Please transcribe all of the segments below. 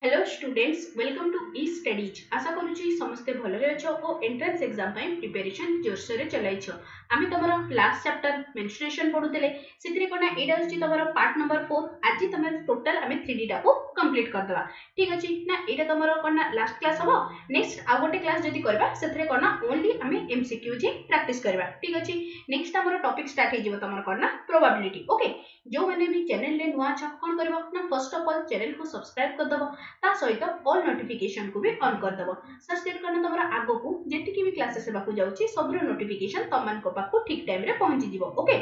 Hello students welcome to E studies आशा करूची समस्ते भलरे अछ ओ एंट्रेंस एग्जाम पई प्रिपरेशन जोरसोरे चलाइछ आमे तमरो लास्ट चैप्टर मेंस्ट्रुएशन पढुतले सेतिरे कोना एडा अछि तमरो पार्ट नंबर 4 आज तमरो टोटल आमे 3D टा को कंप्लीट कर दवा ठीक अछि ना एडा तमरो कोना लास्ट क्लास हबो नेक्स्ट आ गोटे क्लास जदी करबा सेतिरे कोना ओनली आमे एमसीक्यू जे प्रैक्टिस करबा ठीक अछि नेक्स्ट हमरो टॉपिक स्टार्ट हे जिवो तमरो कोना प्रोबेबिलिटी ओके जो माने भी चैनल ले नुआ छ कोन करबो ना फर्स्ट ऑफ ऑल चैनल को सब्सक्राइब कर दबो ता सहित ऑल नोटिफिकेशन को भी ऑन कर दबो सब्सक्राइब करना तमरा आगो को जेति भी क्लासेस हेबाकू जाउची सबरो नोटिफिकेशन तमन को पाखु ठीक टाइम रे पहुंची जिवो ओके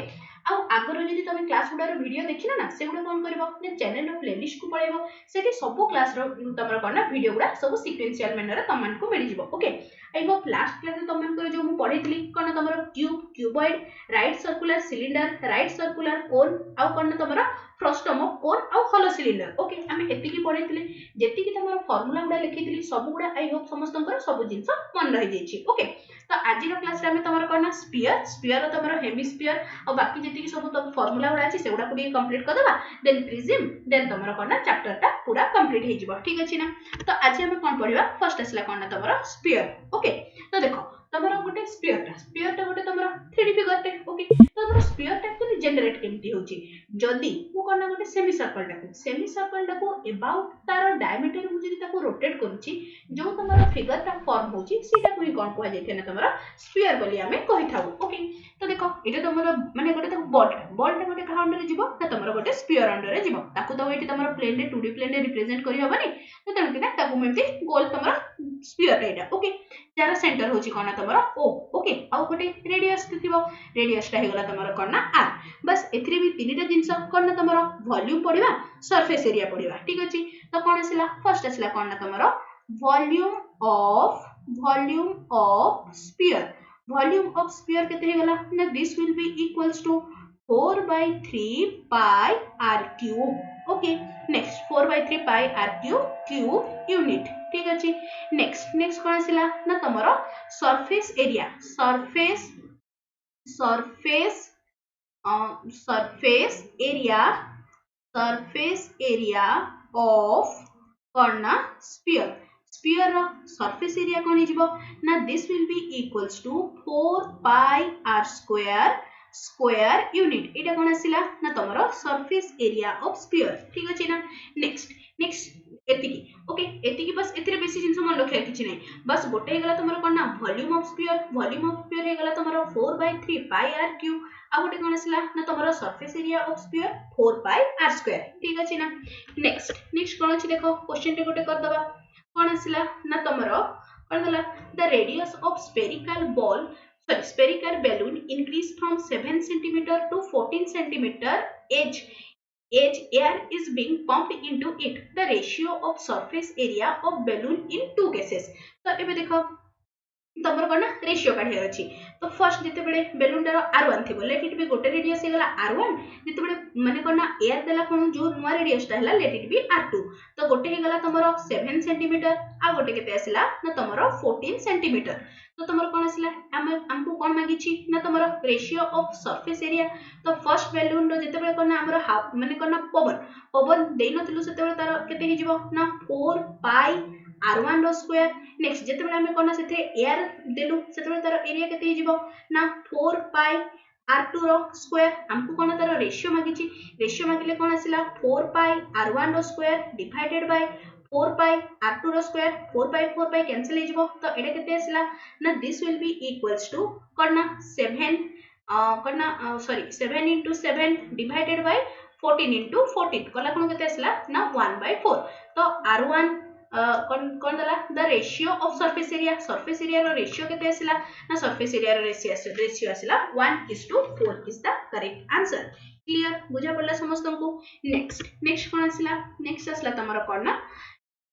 आ आगरो जदी तमे क्लास गुडार वीडियो देखिना ना सेगुडा कोन करबो ने चैनल रो प्लेलिस्ट को पळेबो सेठी सब क्लास रो तमरा कोना वीडियो गुडा सब सीक्वेंशियल मैनर रे तमन को मिली जिवो okay I hope last class रे तमन को जो मु पढैतली कोना तमरो cube cuboid right circular cylinder right circular cone आ कोन तमरा फ्रस्टम कोन आ होलो सिलिंडर ओके आमे एति की पढैतली जेति की तमरा फार्मूला गुडा लिखितली सब गुडा आई होप समस्तंकर सब जिंस मन रहि जेछि ओके तो आज रो क्लास रे हमें तमरा कोना स्फीयर स्फीयर रो तमरा हेमिस्फीयर और बाकी जेति की सब तम फार्मूला गुडा अछि सेगुडा को भी कंप्लीट कर देबा देन प्रिज्म देन तमरा कोना चैप्टर टा पूरा कंप्लीट हे जिवो ठीक अछि ना तो आज हमें कोन पढिबा फर्स्ट असला कोना तमरा स्फीयर ओके तो देखो तमरा गोटे स्फीयर टा गोटे तमरा 3D फिगर टे ओके तो तमरा स्फीयर टा एक्चुअली जनरेट केमती होची जदी मु कोना गोटे सेमी सर्कल टा को अबाउट तार डायमीटर मु जदी ताको रोटेट करूची जो तमरा फिगर टा फॉर्म होची सेटा को ही कोन कहै जेथे ना तमरा स्फीयर बोली हमें कहि थाउ ओके तो देखो एटा तमरा माने गोटे ताको बॉल टा गोटे कहा अंडर जीवो ना तमरा गोटे स्फीयर अंडर रे जीवो ताको तो एटी तमरा प्लेन रे 2D प्लेन रे रिप्रेजेंट करि हबनी तो तण के ना ताको मेंती गोल तमरा स्फीयर एटा ओके जार सेंटर होची कोना तमरा ओ ओके आ गोटे रेडियस थिबो रेडियस टा हेगला तमरा कोना आर बस एथरे भी तीनटा जिंस कोना तमरा वॉल्यूम पडिबा सरफेस एरिया पडिबा ठीक अछि तो कोन आसिला फर्स्ट आसिला कोना तमरा वॉल्यूम ऑफ स्फीयर केते हेगला ना this will be equals to 4/3 pi r cube okay next 4/3 pi r cube unit ठीक अछि नेक्स्ट कोन आसिला ना तमरो सरफेस एरिया ऑफ कर्ना स्फीयर रो सरफेस एरिया कोन हिजबो ना this will be equals to 4 pi r square unit एटा कोन आसिला ना तमरो सरफेस एरिया ऑफ स्फीयर ठीक अछि ना नेक्स्ट एतिकी ओके एतिकी बस एथिरे बेसी जिंस मन रखले किछि नै बस गोटे हेगला तमरो कोन ना वॉल्यूम ऑफ स्फीयर हेगला तमरो 4/3 pi r cube आ गोटे कोन आसिला ना तमरो surface area of sphere 4 pi r square ठीक अछि ना नेक्स्ट कोन अछि देखो क्वेश्चन टे गोटे कर दबा कोन आसिला ना तमरो कोन दला the radius of spherical balloon increased from 7 centimeter to 14 centimeter as air is being pumped into it the ratio of surface area of balloon in two cases तो एबे देखो तमर कोना रेशियो काढिया अछि तो फर्स्ट जते बेले बेलून टर r1 थिबो लेट इट बी गोटे रेडियस हेगला r1 जते बेले माने कोना एयर देला कोन जो नुवा रेडियस ता हला लेट इट बी r2 तो गोटे हेगला तमरो 7 सेंटीमीटर आ गोटे केते आसिला ना तमरो 14 सेंटीमीटर तो तमरो कोन आसिला हमको कोन मागिछि ना तमरो रेशियो ऑफ सरफेस एरिया तो फर्स्ट बेलून रो जते बेले कोना हमरो माने कोना पवन देइ नथिलु सेते बेले तार केते हिजिवो ना 4 pi r1 रो स्क्वायर नेक्स्ट जते बेले हमें कोना सेथे एयर देलु सेते बेले तार एरिया केते हिजिवो ना 4 pi r2 रो स्क्वायर हमको कोना तार रेशियो मागिले कोन आसिला 4 pi r1 रो square divided by 4 pi r2 रो स्क्वायर 4 pi कैंसिल हे जिवो तो एटा केते आसिला ना this will be equals to कोना 7 into 7 divided by 14 into 14 कला कोन केते आसिला ना 1/4 तो r1 कोन दला the ratio of surface area रो रेशियो केते आसिला ना सरफेस एरिया रो रेशियो आसिला 1:4 is the correct answer clear बुझा पड़ला समस्त को नेक्स्ट कोन आसिला नेक्स्ट आसिला तमरो कोन ना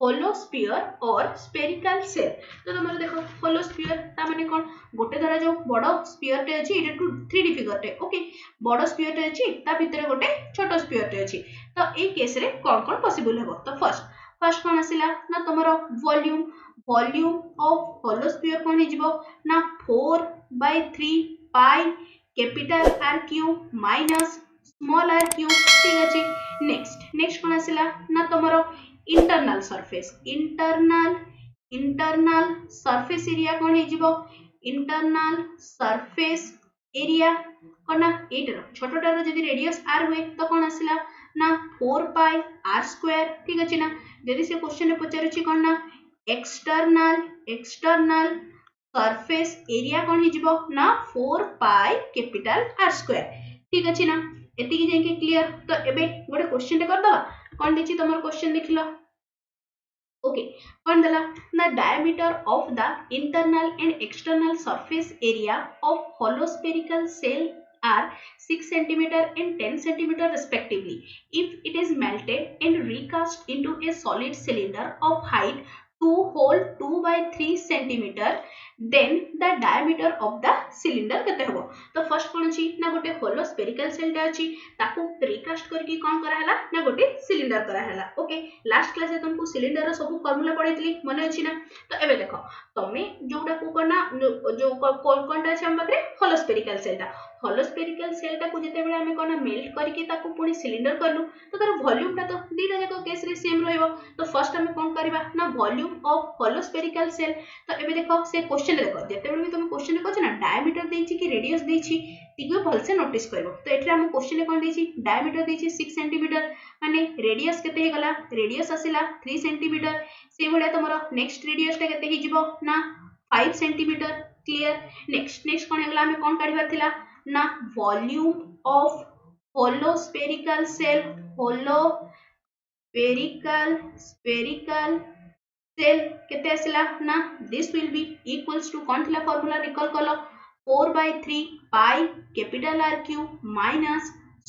होलो स्फीयर और स्फेरिकल शेल तो तमरो देखो होलो स्फीयर ता माने कोन गोटे धरा जो बडो स्फीयर टे अछि इटा 3D फिगर टे ओके बडो स्फीयर टे अछि ता भितरे गोटे छोटो स्फीयर टे अछि तो ए केस रे कोन पॉसिबल हेबो तो फर्स्ट कोन आसिला ना तमरो वॉल्यूम ऑफ होलो स्फीयर कोन हिजबो ना 4/3 pi capital r cube minus small r cube ठीक अछि नेक्स्ट कोन आसिला ना तमरो internal surface internal surface area कौन हो इंटरनल सरफेस एरिया कौन ना एटर छोटटार जदि रेडियस आर हुए तो कौन आसला ना 4 पाई आर स्क्वायर ठीक अच्छे ना जदि से क्वेश्चन पचारुची कौन ना एक्सटर्नल सरफेस एरिया कौन हो ना 4 पाई कैपिटल आर स्क्वायर ठीक अच्छे ना एति जाके क्लियर तो एबे गोटे क्वेश्चन कर दबा कौन देछि तमर क्वेश्चन देखिलो ओके कौन देला the diameter of the internal and external surface area of hollow spherical shell are 6 centimeter and 10 centimeter respectively if it is melted and recast into a solid cylinder of height 2 whole 2 by 3 centimeter then the diameter of the cylinder केते हबो तो first कोन अछि ना गोटे होलो spherical cell टा अछि ताकू recast करके कोन करा हला ना गोटे सिलिंडर करा हला ओके लास्ट क्लास में तुमको सिलिंडर रो सब फार्मूला पढैतली मने अछि ना तो एबे देखो तमे जोडा को कोना जो कोनटा अछि हम पाखरे होलो स्फेरिकल सेल टा होलो स्फेरिकल सेल टा को जते बेले हमें कोना मेल्ट करके ताकू पुनी सिलिंडर करलु तो तार वॉल्यूम टा तो दीटा जाको केस रे सेम रहइबो तो फर्स्ट हमें कोन करबा ना volume of hollow spherical shell तो एबे देखो से क्वेश्चन देखो जते बेले भी तुम क्वेश्चन कहछ ना डायमीटर देछि कि रेडियस देछि तिगो भल से नोटिस करबो तो एठरे हम क्वेश्चन कोन देछि डायमीटर देछि 6 सेंटीमीटर माने रेडियस केते हे गला रेडियस आसिला 3 सेंटीमीटर से भले तमरो नेक्स्ट रेडियस टा केते हे जिवो ना 5 सेंटीमीटर क्लियर नेक्स्ट कोन हेगला हमें कोन काढिबार थिला ना volume of hollow spherical shell hollow spherical shell केते आसिला ना this will be equals to कोन थिला फार्मूला रिकॉल कलो 4 by 3 pi capital R cube minus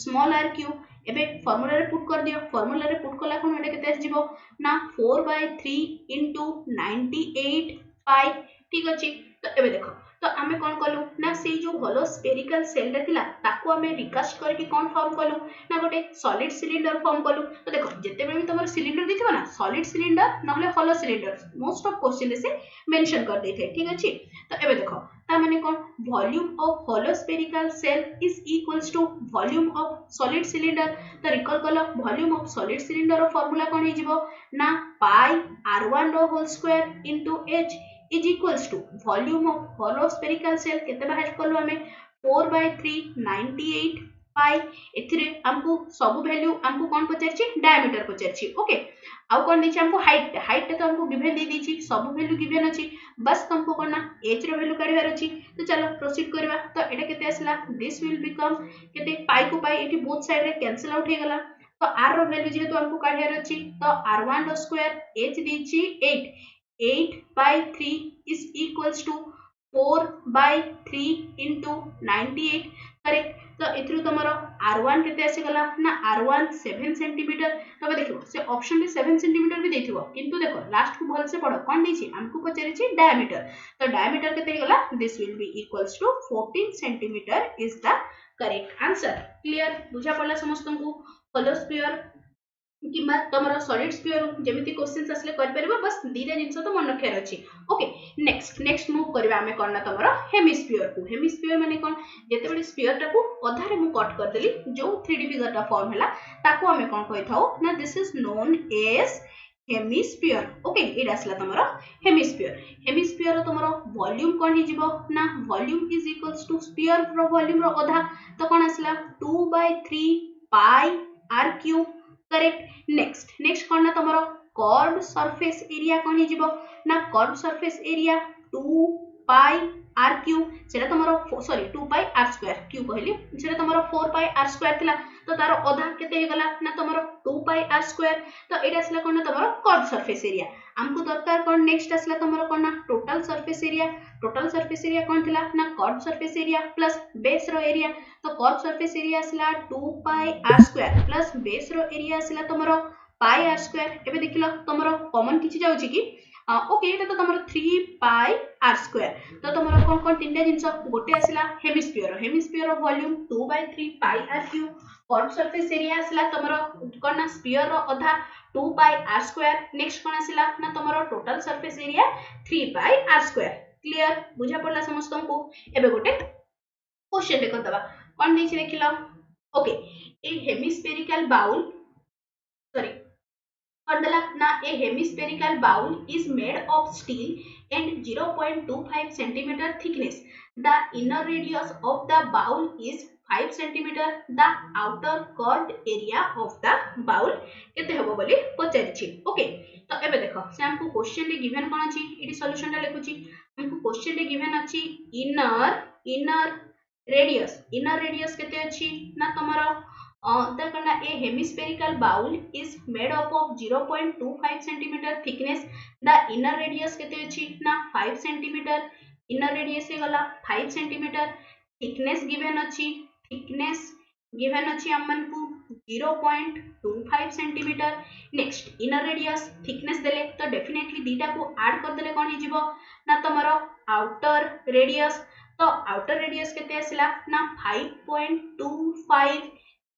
small r cube एबे फार्मूला रे पुट कर दियो फार्मूला रे पुट कला कोन एटा केते आसीबो ना 4 by 3 into 98 pi ठीक अछि तो एबे देखो तो आमे कोन कलु ना से जो होलो स्फेरिकल सेल रे थिला ताको आमे रिकास्ट करके कोन फॉर्म कलु ना गोटे सॉलिड सिलिंडर फॉर्म कलु तो देखो जते बेले तमर सिलिंडर दिथिबो ना सॉलिड सिलिंडर नहले hollow cylinder most of question से मेंशन कर देथे ठीक अछि तो एबे देखो ता माने कोन volume of hollow spherical shell is equals to volume of solid cylinder तो रिकॉल कलो वॉल्यूम ऑफ सॉलिड सिलिंडर रो फार्मूला कोन हे जिवो ना पाई r1 रो whole square into h is equals to volume of hollow spherical cell केते बाहर कलु हमें 4 by 3 98 pi एथिरे हमको सब वैल्यू हमको कोन पचारछि डायमीटर पचारछि ओके आउ कोन देछि हमको हाइट तो हमको गिवन दे देछि सब वैल्यू गिवन अछि बस तुमको कोन ना h रो वैल्यू काढिबार अछि तो चलो प्रोसीड करबा तो एटा केते आसला दिस विल बिकम केते पाई को पाई एठी बोथ साइड रे कैंसिल आउट हे गला तो r रो वैल्यू जेहेतु हमको काढिबार अछि तो r1 रो स्क्वायर h देछि 8 by 3 is equals to 4 by 3 into 98 correct तो इथरु तमरो r1 केते आसी गला ना r1 7 सेंटीमीटर तबे देखिबो से ऑप्शन में 7 सेंटीमीटर भी देथिबो किंतु देखो लास्ट को भल से पढो कोन देछि हमको पचारि छि डायमीटर तो डायमीटर केते गला this will be equals to 14 centimetre is the correct answer clear बुझा पड़ला समस्त को होलो स्फीयर किमा तमरा सॉलिड स्फीयर जेमिति क्वेश्चंस असले कर परबो बस दीटा जिंस तो मन रखियार अछि ओके नेक्स्ट मूव करबा हमें करना तमरा हेमिस्फीयर माने कोन जेते बडी स्फीयर टाको अधारे मु कट कर देली जो 3D फिगर टा फॉर्म हला ताको हमें कोन कहि थाओ ना this is known as hemisphere okay एटा असला तमरा हेमिस्फीयर तमरा वॉल्यूम कोन हि जिवो ना volume is equals to sphere रो वॉल्यूम रो आधा तो कोन असला 2/3 pi r cube correct next कोन ना तमरो कर्व्ड सरफेस एरिया कोन हिजिबो ना curved surface area 2 pi r cube सेटा तमरो sorry 2 pi r square cube कहली सेटा तमरो 4 पाई r स्क्वायर थिला तो तारो आधा केते हे गला ना तमरो 2 पाई r स्क्वायर तो एटा असला कोन ना तमरो कर्व्ड सरफेस एरिया हमको दरकार कोन नेक्स्ट असला तमरो कोन ना टोटल सरफेस एरिया कोन थिला ना curved surface area plus base रो एरिया तो कर्व सरफेस एरिया असला 2 pi r square plus base रो एरिया असला तमरो पाई r स्क्वायर एबे देखिलो तमरो कॉमन किछि जाउछि कि ओके एटा तो तमरो 3 पाई r स्क्वायर तो तमरो कोन कोन तीनटा जिंस गोटे असला hemisphere of volume 2/3 pi r cube curve surface area असला तमरो कोन ना स्फीयर रो आधा 2 पाई r स्क्वायर नेक्स्ट कोन असला ना तमरो टोटल सरफेस एरिया 3 पाई r स्क्वायर क्लियर बुझा पड़ला समस्त को एबे गोटे क्वेश्चन देखो दबा कोन देछि देखिलो okay a hemispherical bowl sorry कर देला ना a hemispherical bowl is made of steel and 0.25 centimetre thickness the inner radius of the bowl is 5 centimetre the outer curved area of the bowl केते हबो बोली पचारिछि ओके तो एबे देखो से हमको क्वेश्चन रे गिवन कोन अछि इडी सॉल्यूशन टा लिखुछि हमको क्वेश्चन रे गिवन अछि इनर रेडियस केते अछि ना तमरो देखना a hemispherical bowl is made up of 0.25 centimeter thickness the inner radius केते अछि ना 5 centimeter inner radius हे गला 5 centimeter thickness given अछि हमन को 0.25 centimeter next inner radius thickness देले तो डेफिनेटली दीटा को ऐड कर देले कोन हिजिबो ना तमरो outer radius तो outer radius केते आसिला ना 5.25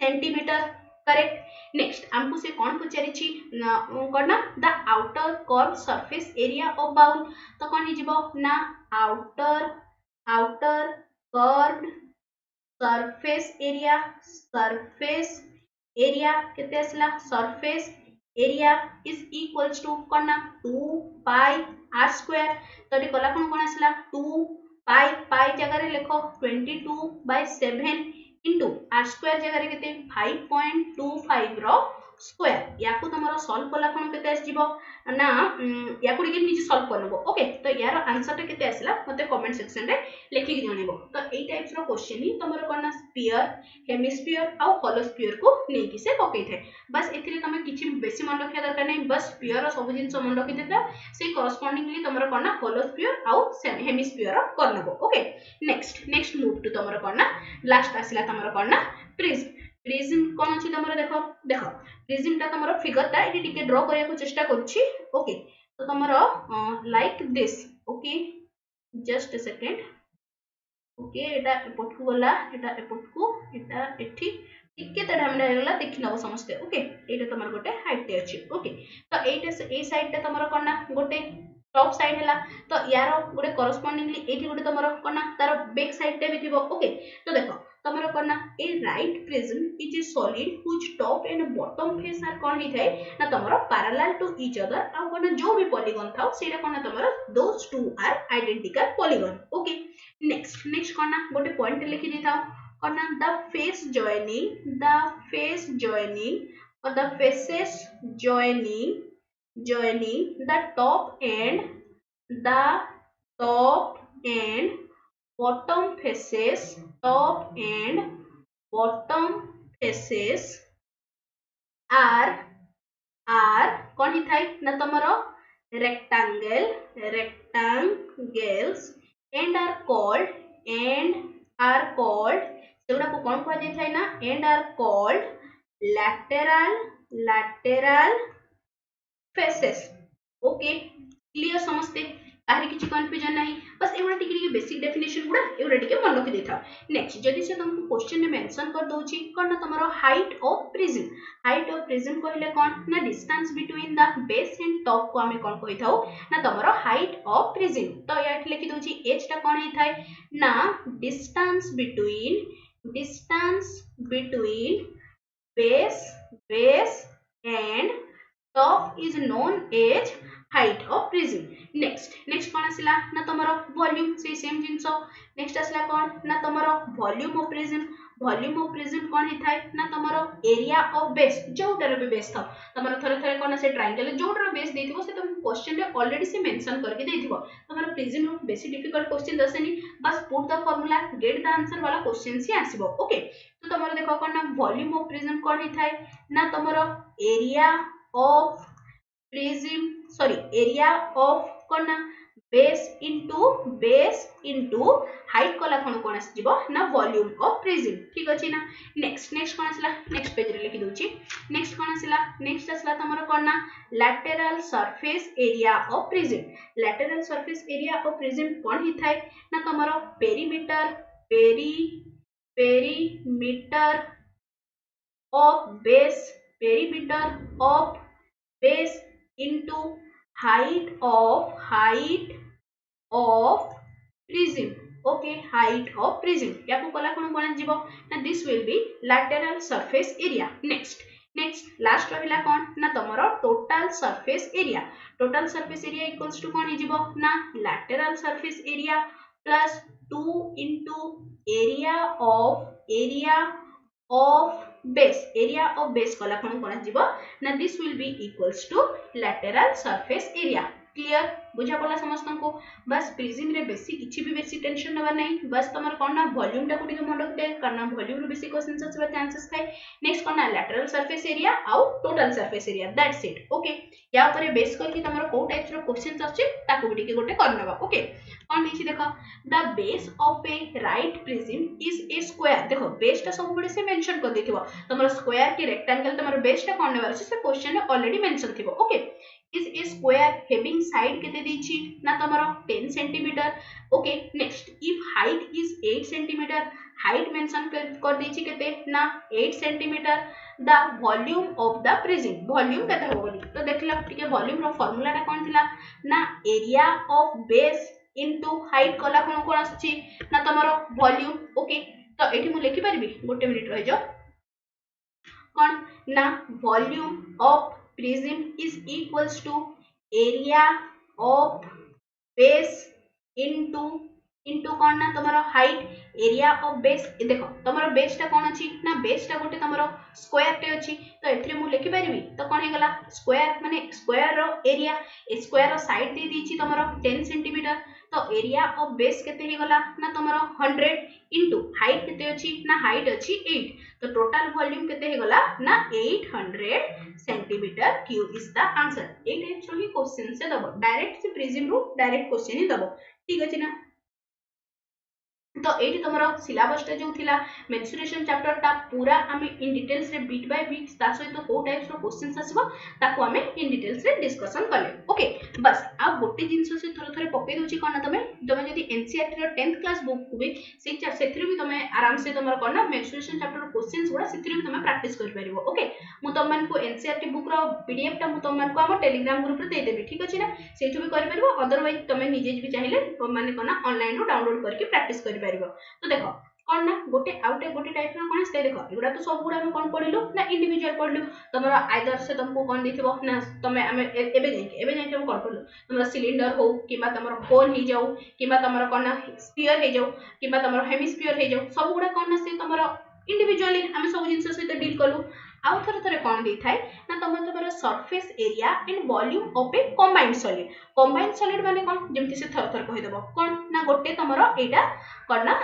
सेंटीमीटर करेक्ट नेक्स्ट हमको से कौन पचारिछि करना the outer curve surface area of bowl तो कौन हिजिबो ना आउटर कर्व्ड सरफेस एरिया केते आसला surface area is equals to करना 2 पाई r स्क्वायर तो ये कला कोन आसला 2 पाई जगह रे लिखो 22/7 into r square जगह रे केते 5.25 रो स्क्वायर याकू तमरो सॉल्व कला कोन केते आस जीवो ना याकू टिके निजे सॉल्व करनबो ओके तो यार आंसर टा केते आसला मते कमेंट सेक्शन रे लिखि के जणेबो तो एई टाइप्स रो क्वेश्चन ही तमरो करना स्फीयर हेमिस्फीयर आ होलो स्फीयर को नेकी से पकई थे बस एथिरे तमे किछि बेसी मन रखिया दरकार नै बस स्फीयर रो सब जिंस मन रखि देता से करस्पोंडिंगली तमरो करना होलो स्फीयर आ हेमिस्फीयर करनबो ओके नेक्स्ट मूव टू तमरो करना लास्ट आसिला तमरो करना प्रिज्म कोन अछि तमरो देखो प्रिज्म ता तमरो फिगर ता एटी टिके ड्रा करिया को चेष्टा करछि ओके तो तमरो like this okay just a second okay एटा एपट को गला एटा एपट को एटा एठी टिके त हमरा गला देखि नबो समस्ते ओके एटा तमरो गोटे हाइट ते अछि ओके तो एटा ए साइड ता तमरो करना गोटे टॉप साइड हैला तो यारो गोटे करस्पोंडिंगली एठी गोटे तमरो करना तार बैक साइड ते भी थिबो ओके तो देखो तमरो करना a right prism is a solid which top and bottom face are कोन ही थाए ना तमरो पैरेलल टू ईच अदर आ कोन जो भी पॉलीगन थाओ सेटा कोन तमरो those two are identical polygon okay next करना गोटे पॉइंट लिखि देताओ करना the face joining or the faces joining the top and bottom faces are कौन ही थाई ना तमरो rectangles and are called सेगुडा को कौन कहा जाय थाई ना and are called lateral faces okay clear समझते तारे किछि कंफ्यूजन नहीं बस एवडा टिके बेसिक डेफिनेशन गुडा एवडा टिके मन रखि देथा नेक्स्ट जदि से तुमको क्वेश्चन में मेंशन कर दोछि कोन तमरो हाइट ऑफ प्रिज्म कहले कोन ना distance between the base and top को हमें कोन कहि थाओ ना तमरो हाइट ऑफ प्रिज्म तो या लिखि दोछि एच टा कोन हे थाए ना distance between base and top is known as height of prism next कोन आसिला ना तमरो वॉल्यूम से सेम जिंसो नेक्स्ट आसिला कोन ना तमरो वॉल्यूम ऑफ प्रिज्म कोन हे थाए ना तमरो एरिया ऑफ बेस जोटर पे बेस था तमरो थरे कोन से ट्रायंगल जोटर बेस देथिबो से तुम क्वेश्चन रे ऑलरेडी से मेंशन करके देथिबो तमरो प्रिज्म बेसी डिफिकल्ट क्वेश्चन दसनी बस put the formula get the answer वाला क्वेश्चन से आसीबो ओके तो तमरो देखो कोन ना वॉल्यूम ऑफ प्रिज्म कोन हे थाए ना तमरो एरिया ऑफ कोन ना बेस इनटू हाइट कला कोन आसी जीवो ना वॉल्यूम ऑफ प्रिज्म ठीक अछि ना नेक्स्ट कोन आसला नेक्स्ट पेज रे लिखि दोछि नेक्स्ट कोन आसला नेक्स्ट आसला तमरो कोन ना lateral surface area of prism कोन हि थाए ना तमरो perimeter of base into height of prism okay height of prism याको कला कोन कोन जीवो ना this will be lateral surface area next next last रहिला कोन ना तमरो total surface area equals to कोन हिजिबो ना lateral surface area plus 2 into area of base कला कोन जिवो ना this will be equals to lateral surface area clear बुझा पड़ा समस्त को बस प्रिज्म रे बेसी किछि भी बेसी टेंशन नबा नहीं बस तमर कोन ना वॉल्यूम टा को टिके मन रखते कारण वॉल्यूम रो बेसी क्वेश्चंस आछबा चांसेस थाए नेक्स्ट कोन ना लैटरल सरफेस एरिया आउ total surface area that's it okay या ऊपर बेस करके तमर को टाइप्स रो क्वेश्चंस आछे ताको भी टिके गोटे करनबा ओके कोन दिछि देखो the base of A right prism is A square देखो बेस टा सब बडे से मेंशन कर देथिबो तमर स्क्वायर की रेक्टेंगल तमर बेस टा कोन नेबार से क्वेश्चन में ऑलरेडी मेंशन थिबो okay is a square having side केते दीची ना तमरो 10 centimetre okay next if height is 8 centimetre height mention कर दीची केते ना 8 centimetre the volume of the prism volume केते हो बोली तो देखला ठीक है वॉल्यूम रो फार्मूला टा कोन थिला ना area of base into height कला कोन कोन आछि ना तमरो वॉल्यूम ओके तो एठी मु लिखि परबी गोटे मिनिट रह जाओ कोन ना volume of prism is equals to area of base into कौन ना तमरो हाइट एरिया ऑफ बेस देखो तमरो बेस टा कौन अछि ना बेस टा गोटे तमरो स्क्वायर टे अछि तो एथरे मु लिखि परिबी तो कौन हे गला स्क्वायर माने स्क्वायर रो एरिया ए स्क्वायर रो साइड दे दीची तमरो 10 सेंटीमीटर तो एरिया ऑफ बेस केते हे गला ना तमरो 100 इनटू हाइट केते अछि ना हाइट अछि 8 तो टोटल वॉल्यूम केते हे गला ना 800 centimetre cube is the answer एट एक्चुअली क्वेश्चन से दबो डायरेक्ट से प्रिज्म रो डायरेक्ट क्वेश्चन ही दबो ठीक अछि ना तो एटी तमरो सिलेबस टा जो थिला मेंसुरेशन चैप्टर टा पूरा हमें इन डिटेल्स रे बीट बाय बीट ता सहित को टाइप्स रो क्वेश्चंस आसीबो ताको हमें इन डिटेल्स रे डिस्कशन करले ओके बस आ गोटे जिंस से थोर थोर पके दोची कोन तमे जदी एनसीईआरटी रो 10th क्लास बुक को भी सेथि भी तमे आराम से तमरो कोन मेंसुरेशन चैप्टर रो क्वेश्चंस गुडा सेथि भी तमे प्रैक्टिस कर परिबो ओके मु तमन को एनसीईआरटी बुक रो पीडीएफ टा मु तमन को हम टेलीग्राम ग्रुप रे दे देबी ठीक अछि ना सेठु भी कर परिबो अदरवाइज तमे निजे भी चाहिए माने कोन ऑनलाइन रो डाउनलोड करके प्रैक्टिस कर परिबो तो देखो कौन ना गोटे आउटे गोटे टाइप रो कोन से देखो एगुडा तो सब गुडा हम कोन पढिलु ना इंडिविजुअल पढिलु तमरा आइदर से तुमको कोन देथिबो ना तमे हमें एबे जाई हम कोन पढिलु तमरा सिलिंडर हो किबा तमरा कोन ही जाऊ किबा तमरा कोन ना स्फीयर हे जाऊ किबा तमरा हेमिस्फीयर हे जाऊ सब गुडा कोन ना से तमरा इंडिविजुअली हम सब जिंस सहित डील कलु आउ थरे थरे कोन दै थाए ना तमरा surface area and volume of a combined solid माने कोन जेमति से थर थर कहि देबो कोन ना गोटे तमरा एटा कोन ना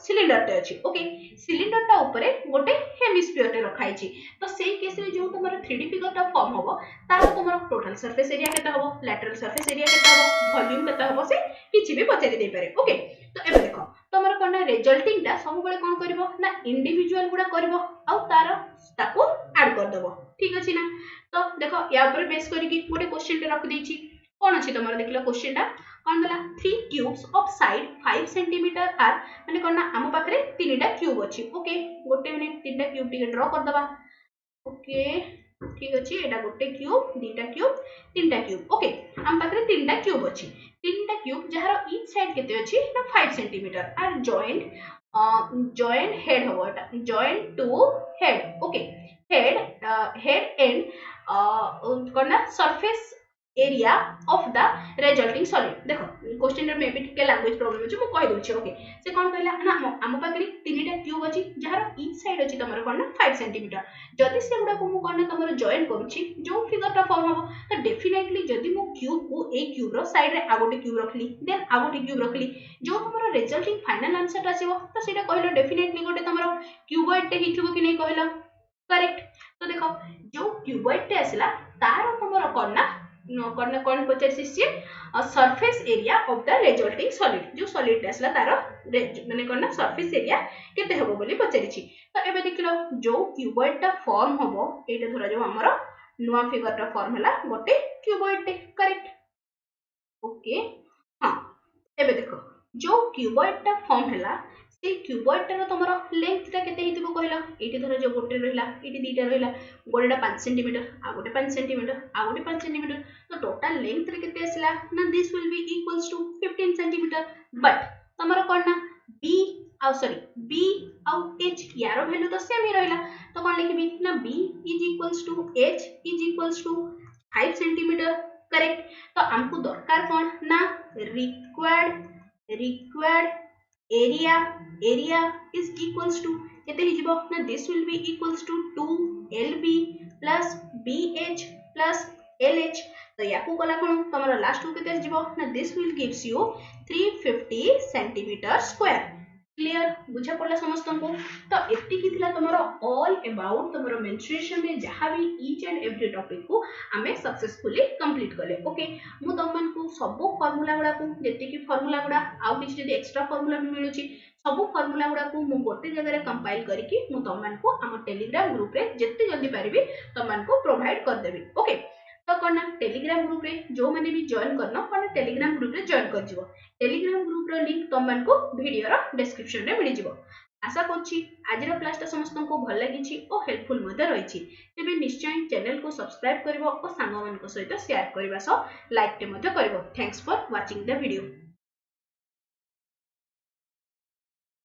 सिलिंडर टे अछि ओके सिलिंडर टा ऊपरे गोटे हेमिस्फीयर टे रखाई छी तो सेही केस रे जो तमरा 3D फिगर टा फॉर्म होबो तार तमरा टोटल सरफेस एरिया केता होबो लैटरल सरफेस एरिया केता होबो वॉल्यूम केता होबो से किछि भी पचारि दे पारे ओके तो एबे देखो तमरा कोन ना रिजल्टिंग टा सब बेले कोन करबो ना इंडिविजुअल गुडा करबो आ तार ताको ऐड कर दबो ठीक अछि ना तो देखो या ऊपर बेस करी कि गोटे क्वेश्चन टे रख देछि कोन अछि तमरा देखला क्वेश्चन टा कोन दला 3 cubes of side 5 centimetre are माने कोन ना हम पाखरे तीनटा क्यूब अछि ओके गोटे मिनिट तीनटा क्यूब टिके ड्रा कर दबा ओके ठीक अछि एटा गोटे क्यूब दीटा क्यूब तीनटा क्यूब ओके हम पाखरे तीनटा क्यूब अछि तीनटा क्यूब जहार ईच साइड केते अछि ना 5 सेंटीमीटर आर जॉइंट हेड हो एटा joint to head okay head and कोन ना surface area of the resulting solid देखो क्वेश्चन रे मे भी के लैंग्वेज प्रॉब्लम अछि मु कहि दोछि ओके से कोन कहला ना हम पाखरे तीनटा क्यूब अछि जहार ईच साइड अछि तमर कोन ना 5 सेंटीमीटर जदि से गुडा को मु कोन तमर जॉइन करूछि जो फिगर टा फॉर्म हो तो डेफिनेटली जदि मु क्यूब को ए क्यूब रो साइड रे आगोटे क्यूब रखली देन आगोटे क्यूब रखली जो तमर रिजल्टिंग फाइनल आंसर आसीबो तो सेटा कहलो डेफिनेटली गोटे तमर क्यूबॉइड टे हिथिबो कि नै कहलो करेक्ट तो देखो जो क्यूबॉइड टे आसला तार तमर कोन ना कौन पचार surface area of the resulting solid जो सॉलिड आसला तार माने कोन ना सरफेस एरिया केते होबो बोली पचारिछि तो एबे देखिलो जो क्यूबॉइड टा फॉर्म होबो एटा धरा जो हमर नुवा फिगर टा फॉर्म हला गोटे क्यूबॉइड टे करेक्ट ओके हां एबे देखो जो क्यूबॉइड टा फॉर्म हला से क्यूबॉइड टा तमरो लेंथ टा केते हितबो कहला एटी धरा जो गोटे रहला एटी दीटा रहला गोटेटा 5 सेंटीमीटर आ गोटे 5 सेंटीमीटर आ गोटे 5 सेंटीमीटर तो टोटल लेंथ रे केते आसला ना this will be equals to 15 centimetre but तमरो कोन ना बी आउ सॉरी b आउ h यार वैल्यू तो सेम ही रहला तो कौन लिखबी ना b is equals to h is equals to 5 centimetre correct. तो हमको दरकार कौन ना required area area is equals to केते ही जीवो ना this will be equals to 2lb plus bh plus lh। तो याकू कला कोन तमरो लास्ट को केते जीवो ना this will gives you 350 centimetre square. Clear बुझा पड़ला समस्त को। तो एतिकी थिला तमरो ऑल अबाउट तमरो मेंस्ट्रुएशन में जहां भी ईच एंड एवरी टॉपिक को हमें सक्सेसफुली कंप्लीट करले। ओके मु तमन को सब फार्मूला गुडा को जेतिकी फार्मूला गुडा आ किछ जदी एक्स्ट्रा फार्मूला भी मिलुची सब फार्मूला गुडा को मु गोटे जगह रे कंपाइल करके मु तमन को हम टेलीग्राम ग्रुप रे जत्ते जल्दी पारिबी तमन को प्रोवाइड कर देबी। ओके तो करना टेलीग्राम ग्रुप रे जो माने भी जॉइन करना माने टेलीग्राम ग्रुप रे जॉइन कर जिवो। टेलीग्राम ग्रुप रो लिंक तमन को वीडियो रो डिस्क्रिप्शन रे मिल जिवो। आशा करछि आजिर क्लास टा समस्त को भल लागिछि ओ हेल्पफुल मते रहिछि। तेबे निश्चय चैनल को सब्सक्राइब करबो ओ सांग मान को सहित शेयर करबा सो लाइक टे मते करबो। Thanks for watching the video.